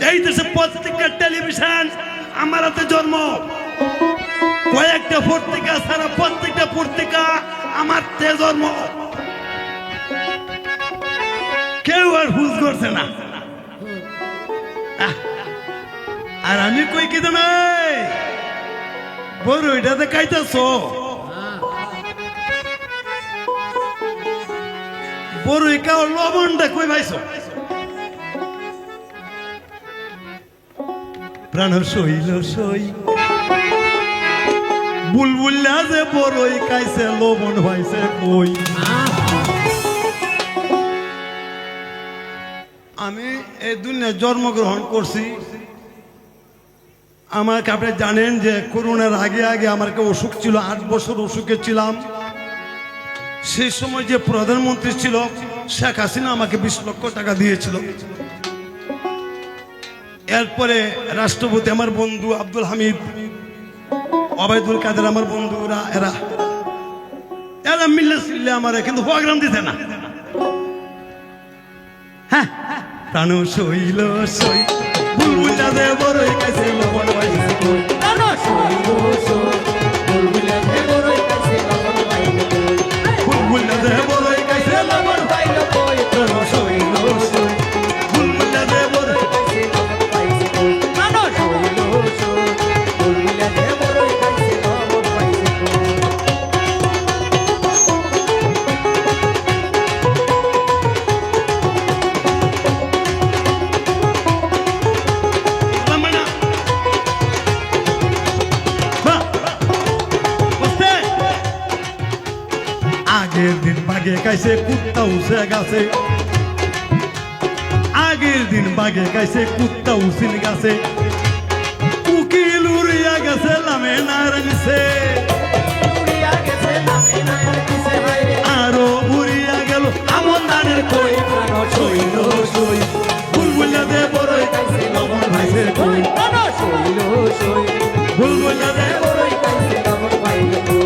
এই দেশে প্রত্যেকটা টেলিভিশন আমার হাতে জন্ম, কয়েকটা পত্রিকা ছাড়া প্রত্যেকটা পত্রিকা আমার তে জন্ম। কেউ আর হুজ করছে না। আর আমি কই কি জানো বড় এটাতে খাইতেছ বড় কাও লবণটা কই পাইছো? প্রাণ সইল সই বুলবুল্লা যে বড়ই খাইছে লবণ হয়েছে কই। আমি এই দুনিয়ায় জন্মগ্রহণ করছি। আমাকে আপনি জানেন যে করোনার আগে আগে আমার একটা অসুখ ছিল, 8 বছর অসুখে ছিলাম। সেই সময় যে প্রধানমন্ত্রী ছিল শেখ হাসিনা আমাকে 20 লক্ষ টাকা দিয়েছিল। এরপরে রাষ্ট্রপতি আমার বন্ধু আব্দুল হামিদ, ওবায়দুল কাদের আমার বন্ধুরা, এরা মিললে আমার কিন্তু প্রোগ্রাম দিতে না। হ্যাঁ প্রাণ সইল সই বুলবুল্লা দে বড়ই খাইছে লবণ হইছে কই। প্রাণ সইল সই বুলবুল্লা দে বড়ই খাইছে লবণ হইছে কই। বুলবুল্লা দে বড়ই খাইছে লবণ হইছে কই। প্রাণ সইল সই বুলবুল্লা দে বড়ই খাইছে লবণ হইছে কই। প্রাণ সইল সই বুলবুল্লা দে বড়ই খাইছে লবণ হইছে কই। আগের দিন বাগে খাইছে কুত্তা উসে গাছে, আগের দিন বাগে খাইছে কুত্তা উসিন গাছে। উকিল উড়িয়া গেছে লামে নারাইছে, আরো উড়িয়া গেল আমন ধানের কই। প্রাণ সইল সই বুলবুল্লা দে বড়ই খাইছে লবণ হইছে কই। প্রাণ সইল সই বুলবুল্লা দে বড়ই খাইছে লবণ হইছে কই।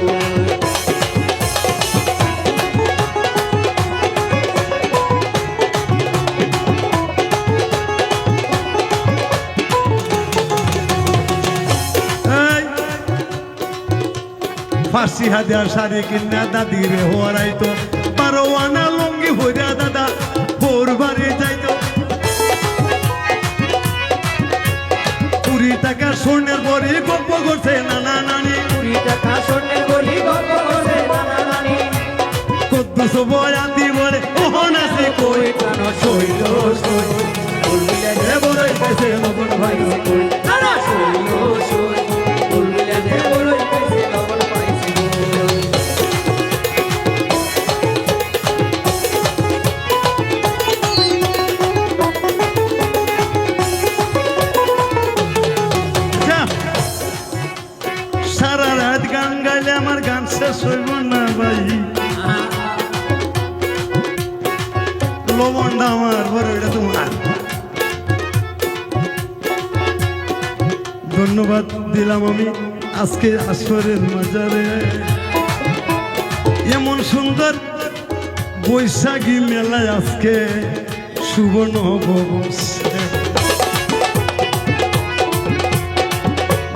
ফাঁসি হাজার শাড়ি কিনা দাদি রে হরাইতো, 12 আনা লঙ্গি হইয়া দাদা ভোর বাড়ি যাইতো। 20 টাকা স্বর্ণের বড়ি গপ্প করছে নানা নানি। 20 টাকা স্বর্ণের বড়ি গপ্প করছে নানা নানি। কদ্দুস বয়াতি বলে ওহন আছে কই। প্রাণ সইল সই বুলবুল্লা দে বড়ই খাইছে লবণ হইছে কই। প্রাণ সইল সই বুলবুল্লা দে বড়ই খাইছে লবণ হইছে কই। সারা রাত গান গাইলে আমার গান শেষ হইব না ভাই। লবণটা আমার বড় এটা তোমার। ধন্যবাদ দিলাম আমি আজকে আসরের মাজারে। এমন সুন্দর বৈশাখী মেলায় আজকে শুভ নববর্ষ।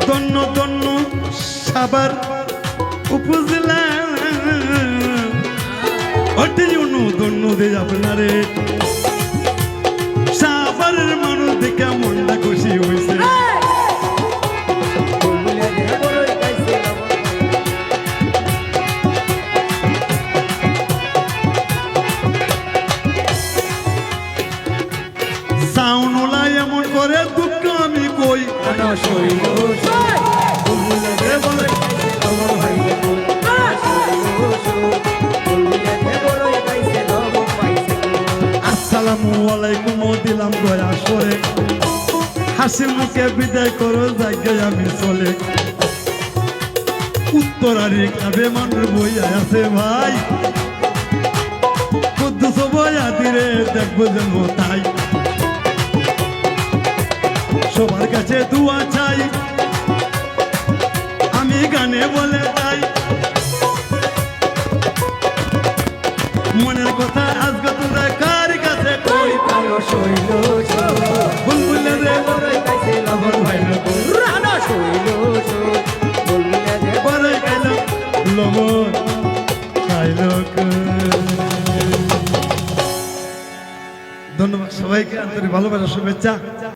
ধন্য ধন্য সাবার উপজেলা ধন্য দেয় আপনারে। সাবারের মানুষ দেখে মনটা খুশি হয়েছে। সাউন্ডওয়ালা এমন করে দুঃখ আমি কই। আসসালামু আলাইকুম দিলাম দয়া সরে, হাসি মুখে বিদায় করো জায়গায় আমি চলে। উত্তরারি কাবে মানুষ বইয়া আছে ভাই, কুদ্দুস বইয়া দিরে দেখবো যেন তাই। সবার কাছে দুয়া চাই, আমি গানে বলে তাই। মনের কথা আজকে তোমরা কার কাছে কই। সইল বুলবুল রে খাইলো কই। ধন্যবাদ সবাইকে, আন্তরিক ভালোবাসা শুভেচ্ছা।